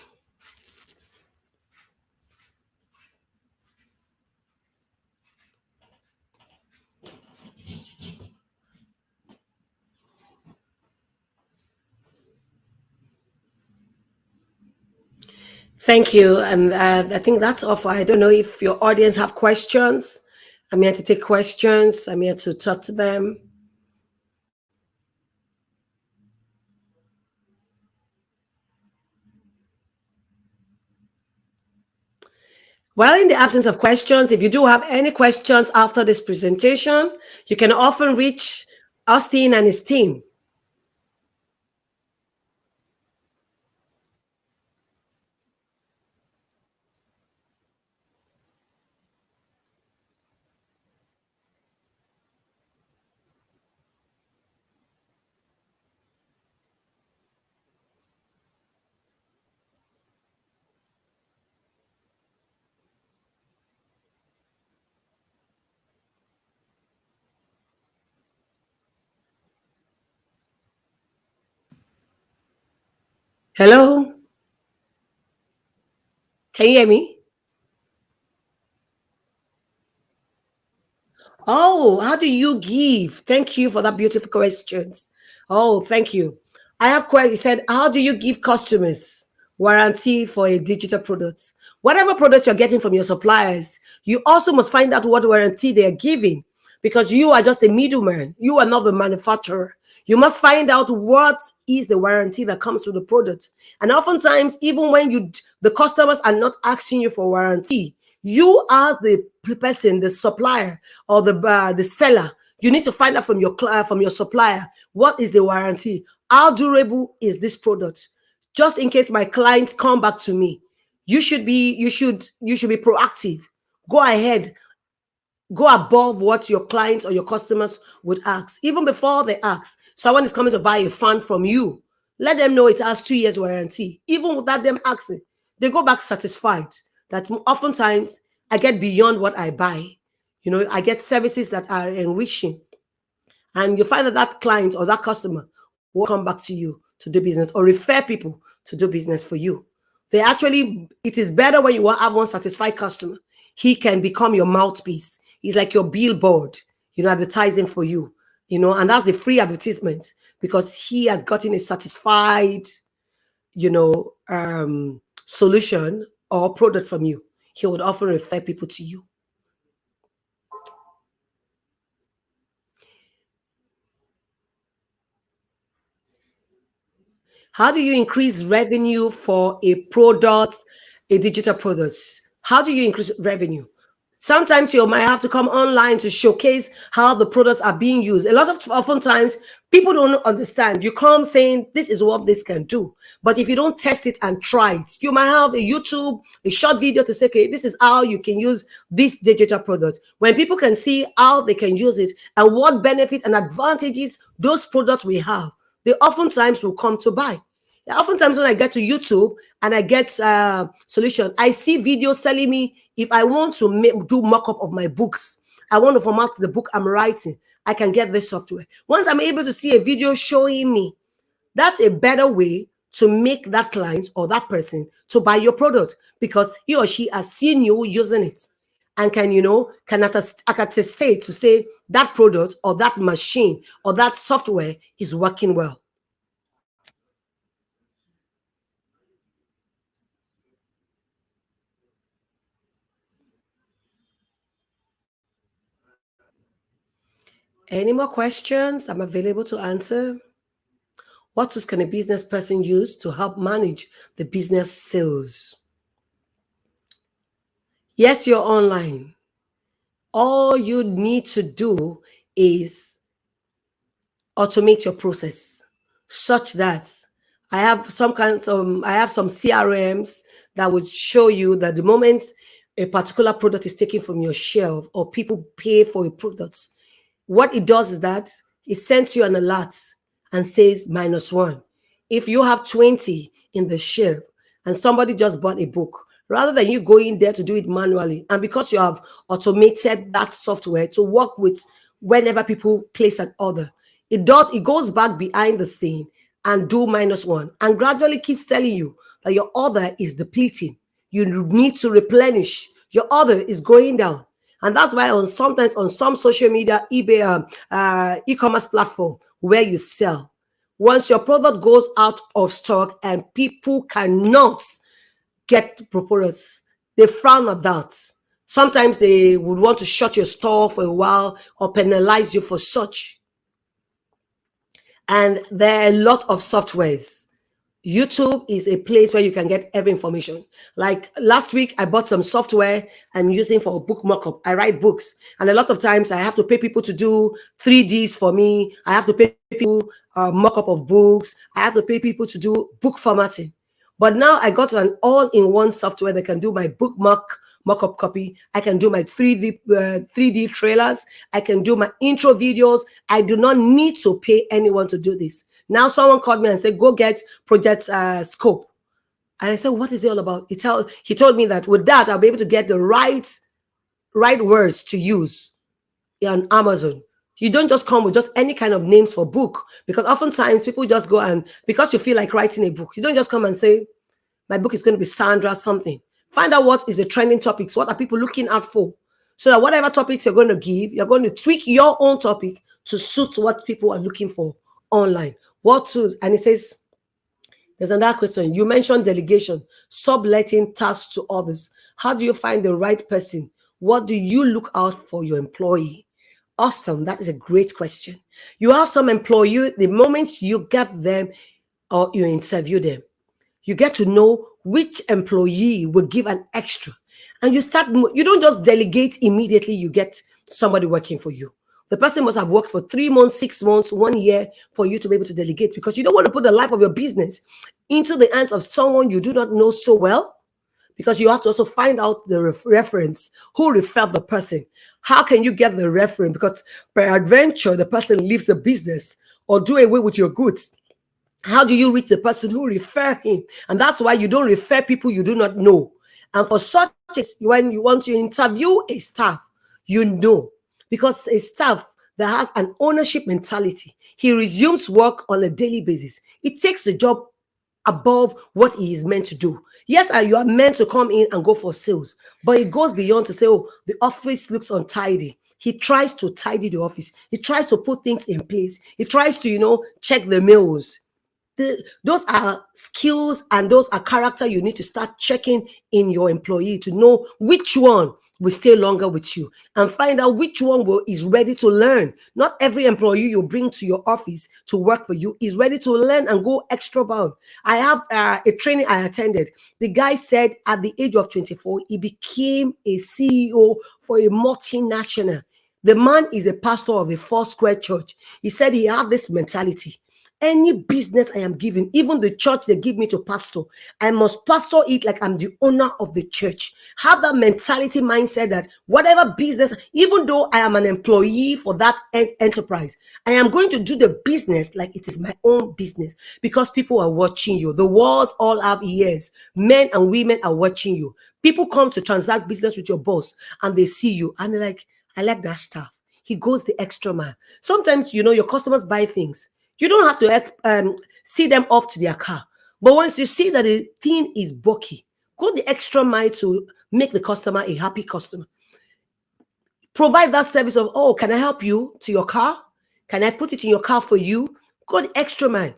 Speaker 1: Thank you. And I think that's all for. I don't know if your audience have questions. I'm here to take questions. I'm here to talk to them. Well, in the absence of questions, if you do have any questions after this presentation, you can often reach Austin and his team. Hello? Can you hear me? Oh, how do you give? Thank you for that beautiful questions. Oh, thank you. I have quite said, how do you give customers warranty for a digital product? Whatever product you're getting from your suppliers, you also must find out what warranty they are giving, because you are just a middleman. You are not the manufacturer. You must find out what is the warranty that comes with the product. And oftentimes, even when the customers are not asking you for warranty, you are the person, the supplier or the seller. You need to find out from your supplier, what is the warranty? How durable is this product? Just in case my clients come back to me, you should be proactive. Go ahead, go above what your clients or your customers would ask, even before they ask. Someone is coming to buy a fan from you. Let them know it has 2 years warranty. Even without them asking, they go back satisfied. That oftentimes I get beyond what I buy. I get services that are enriching. And you find that that client or that customer will come back to you to do business or refer people to do business for you. It is better when you have one satisfied customer. he can become your mouthpiece. He's like your billboard, advertising for you, and that's the free advertisement because he has gotten a satisfied, solution or product from you. He would often refer people to you. How do you increase revenue for a product, a digital product? How do you increase revenue? Sometimes you might have to come online to showcase how the products are being used. A lot of oftentimes people don't understand. You come saying this is what this can do, but if you don't test it and try it, you might have a YouTube, a short video to say, okay, this is how you can use this digital product. When people can see how they can use it and what benefit and advantages those products we have, they oftentimes will come to buy. Oftentimes when I get to YouTube and I get solution, I see videos telling me if I want to do mock-up of my books, I want to format the book I'm writing, I can get this software. Once I'm able to see a video showing me, that's a better way to make that client or that person to buy your product because he or she has seen you using it and can attest to say that product or that machine or that software is working well. Any more questions? I'm available to answer. What tools can a business person use to help manage the business sales? Yes, you're online. All you need to do is automate your process such that I have some CRMs that would show you that the moment a particular product is taken from your shelf or people pay for a product, what it does is that it sends you an alert and says -1. If you have 20 in the shelf and somebody just bought a book, rather than you going there to do it manually, and because you have automated that software to work with whenever people place an order, it goes back behind the scene and do -1 and gradually keeps telling you that your order is depleting. You need to replenish. Your order is going down. And that's why sometimes on some social media, eBay, e-commerce platform where you sell, once your product goes out of stock and people cannot get products, they frown at that. Sometimes they would want to shut your store for a while or penalize you for such. And there are a lot of softwares. YouTube is a place where you can get every information. Like last week, I bought some software I'm using for a book mockup. I write books, and a lot of times I have to pay people to do 3Ds for me. I have to pay people mockup of books. I have to pay people to do book formatting. But now I got an all-in-one software that can do my book mock-up copy. I can do my 3D trailers. I can do my intro videos. I do not need to pay anyone to do this. Now someone called me and said, go get Project Scope. And I said, what is it all about? He told me that with that, I'll be able to get the right words to use on Amazon. You don't just come with just any kind of names for book, because oftentimes people just go and, because you feel like writing a book, you don't just come and say, my book is going to be Sandra something. Find out what is the trending topics. What are people looking out for? So that whatever topics you're going to give, you're going to tweak your own topic to suit what people are looking for online. What tools? And it says, there's another question. You mentioned delegation, subletting tasks to others. How do you find the right person? What do you look out for your employee? Awesome. That is a great question. You have some employee, the moment you get them or you interview them, you get to know which employee will give an extra. And you don't just delegate immediately, you get somebody working for you. The person must have worked for 3 months, 6 months, 1 year for you to be able to delegate, because you don't want to put the life of your business into the hands of someone you do not know so well, because you have to also find out the reference, who referred the person. How can you get the reference? Because peradventure, the person leaves the business or do away with your goods. How do you reach the person who referred him? And that's why you don't refer people you do not know. And for such, when you want to interview a staff, you know, because a staff that has an ownership mentality, he resumes work on a daily basis. It takes the job above what he is meant to do. Yes, you are meant to come in and go for sales, but it goes beyond to say, oh, the office looks untidy. He tries to tidy the office. He tries to put things in place. He tries to, check the mails. Those are skills and those are character you need to start checking in your employee to know which one will stay longer with you and find out which one is ready to learn. Not every employee you bring to your office to work for you is ready to learn and go extra bound. I have a training I attended. The guy said at the age of 24, he became a CEO for a multinational. The man is a pastor of a four square church. He said he had this mentality. Any business I am given, even the church they give me to pastor, I must pastor it like I'm the owner of the church. Have that mentality mindset that whatever business, even though I am an employee for that enterprise, I am going to do the business like it is my own business because people are watching you. The walls all have ears. Men and women are watching you. People come to transact business with your boss and they see you and they're like, I like that stuff. He goes the extra mile. Sometimes, your customers buy things. You don't have to see them off to their car. But once you see that the thing is bulky, go the extra mile to make the customer a happy customer. Provide that service of, oh, can I help you to your car? Can I put it in your car for you? Go the extra mile.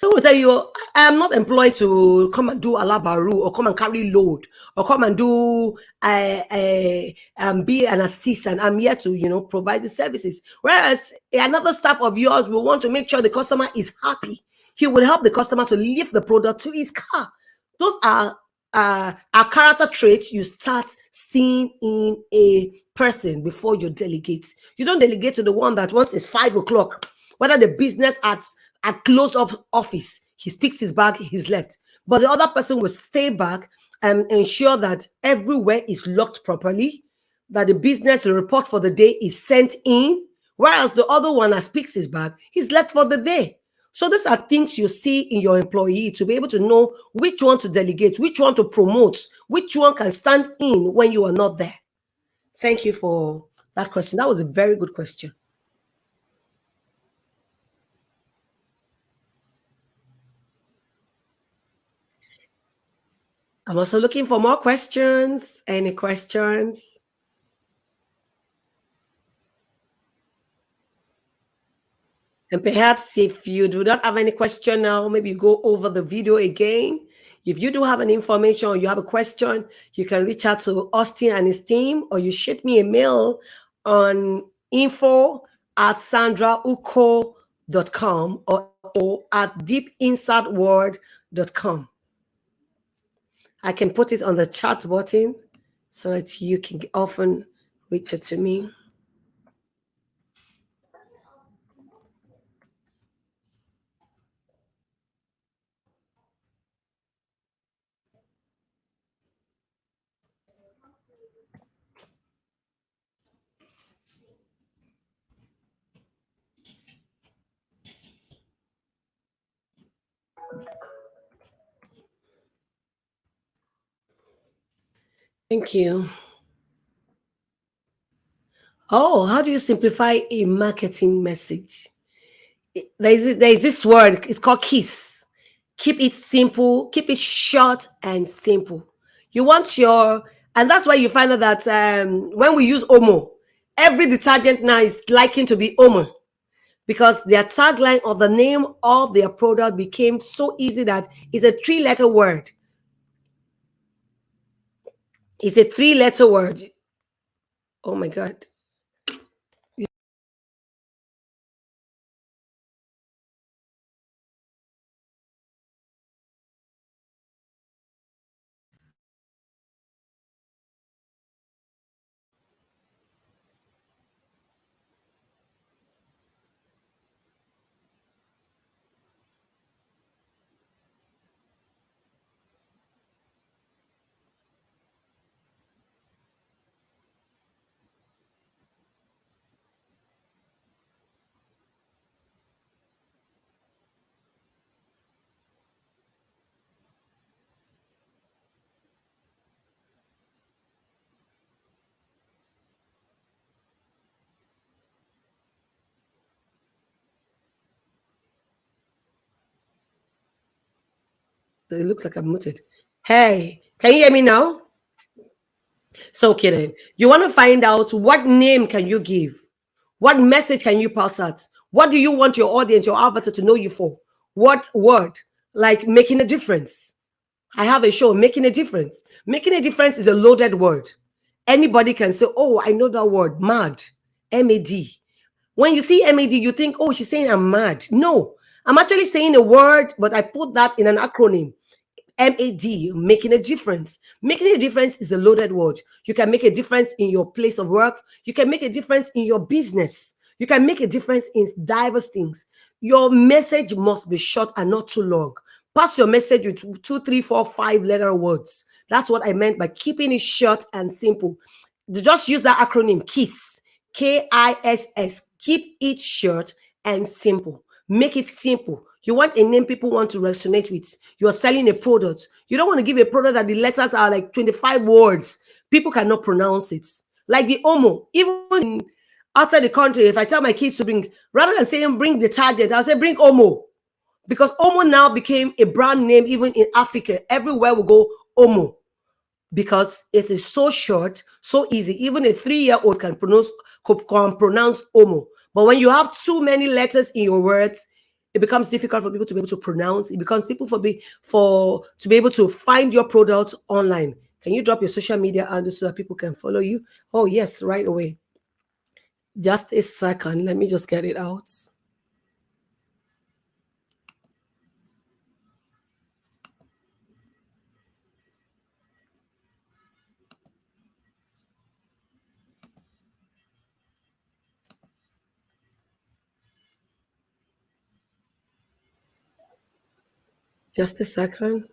Speaker 1: I will tell you, I am not employed to come and do alabaru or come and carry load or come and do be an assistant. I'm here to provide the services. Whereas another staff of yours will want to make sure the customer is happy. He will help the customer to lift the product to his car. Those are character traits you start seeing in a person before you delegate. You don't delegate to the one that once it's 5 o'clock, whether the business at closed up office, he picks his bag, he's left. But the other person will stay back and ensure that everywhere is locked properly, that the business report for the day is sent in, whereas the other one has picked his bag, he's left for the day. So these are things you see in your employee to be able to know which one to delegate, which one to promote, which one can stand in when you are not there. Thank you for that question. That was a very good question. I'm also looking for more questions. Any questions? And perhaps if you do not have any question now, maybe you go over the video again. If you do have any information or you have a question, you can reach out to Austin and his team, or you shoot me a mail on info@sandrauko.com or at deepinsightword.com. I can put it on the chat button so that you can often reach out to me. Thank you. Oh, how do you simplify a marketing message? There is this word, it's called KISS. Keep it simple, keep it short and simple. You want and that's why you find out that when we use Omo, every detergent now is liking to be Omo because their tagline or the name of their product became so easy that it's a three-letter word. It's a three-letter word. Oh my God. It looks like I'm muted. Hey, can you hear me now? So, kidding. You want to find out what name can you give? What message can you pass out? What do you want your audience, your avatar to know you for? What word? Like making a difference. I have a show, Making a Difference. Making a difference is a loaded word. Anybody can say, oh, I know that word, mad, M-A-D. When you see MAD, you think, oh, she's saying I'm mad. No, I'm actually saying a word, but I put that in an acronym. MAD, making a difference. Making a difference is a loaded word. You can make a difference in your place of work. You can make a difference in your business. You can make a difference in diverse things. Your message must be short and not too long. Pass your message with 2, 3, 4, 5 letter words. That's what I meant by keeping it short and simple. Just use that acronym KISS, KISS. Keep it short and simple. Make it simple. You want a name people want to resonate with. You are selling a product. You don't want to give a product that the letters are like 25 words. People cannot pronounce it. Like the Omo. Even outside the country, if I tell my kids to bring, rather than saying bring detergent, I'll say bring Omo. Because Omo now became a brand name even in Africa. Everywhere we go, Omo. Because it is so short, so easy. Even a 3-year-old can pronounce Omo. But when you have too many letters in your words, it becomes difficult for people to be able to pronounce. It becomes people to be able to find your products online. Can you drop your social media handle so that people can follow you? Oh yes, right away. Just a second. Let me just get it out. Just a second.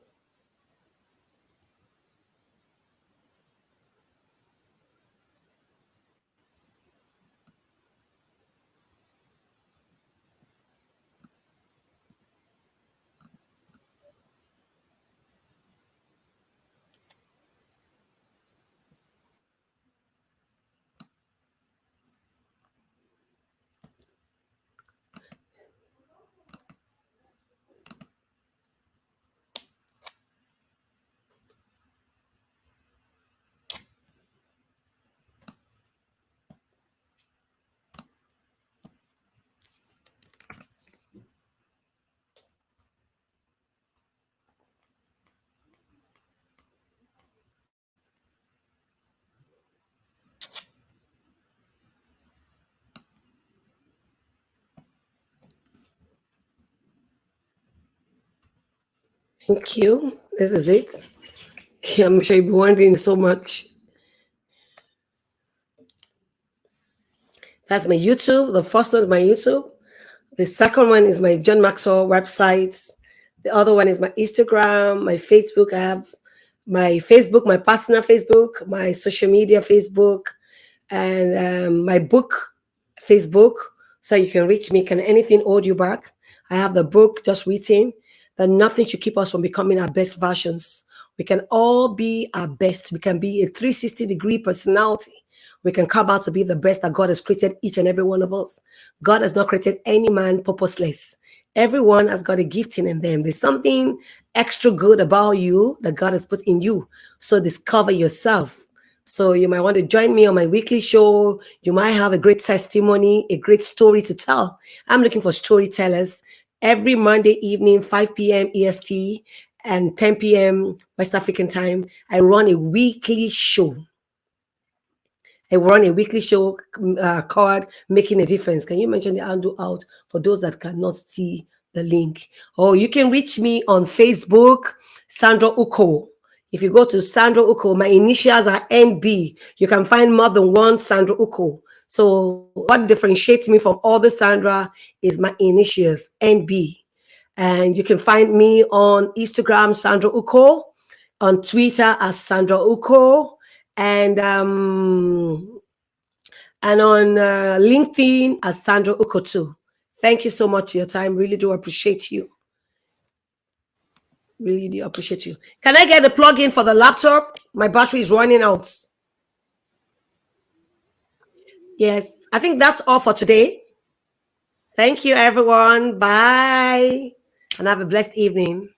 Speaker 1: Thank you. This is it. I'm sure you'll be wondering so much. That's my YouTube. The first one is my YouTube. The second one is my John Maxwell website. The other one is my Instagram, my Facebook. I have my Facebook, my personal Facebook, my social media Facebook, and my book Facebook. So you can reach me. Can anything hold you back? I have the book just written that nothing should keep us from becoming our best versions. We can all be our best. We can be a 360-degree personality. We can come out to be the best that God has created each and every one of us. God has not created any man purposeless. Everyone has got a gifting in them. There's something extra good about you that God has put in you. So discover yourself. So you might want to join me on my weekly show. You might have a great testimony, a great story to tell. I'm looking for storytellers every Monday evening, 5 p.m. EST and 10 p.m. West African time. I run a weekly show. I run a weekly show called Making a Difference. Can you mention the handle out for those that cannot see the link? Or you can reach me on Facebook, Sandra Uko. If you go to Sandra Uko, my initials are NB. You can find more than one Sandra Uko. So what differentiates me from all the Sandra is my initials, NB. And you can find me on Instagram, Sandra Uko, on Twitter as Sandra Uko, and on LinkedIn as Sandra Uko too. Thank you so much for your time. Really do appreciate you. Really do appreciate you. Can I get the plug-in for the laptop? My battery is running out. Yes, I think that's all for today. Thank you, everyone. Bye. And have a blessed evening.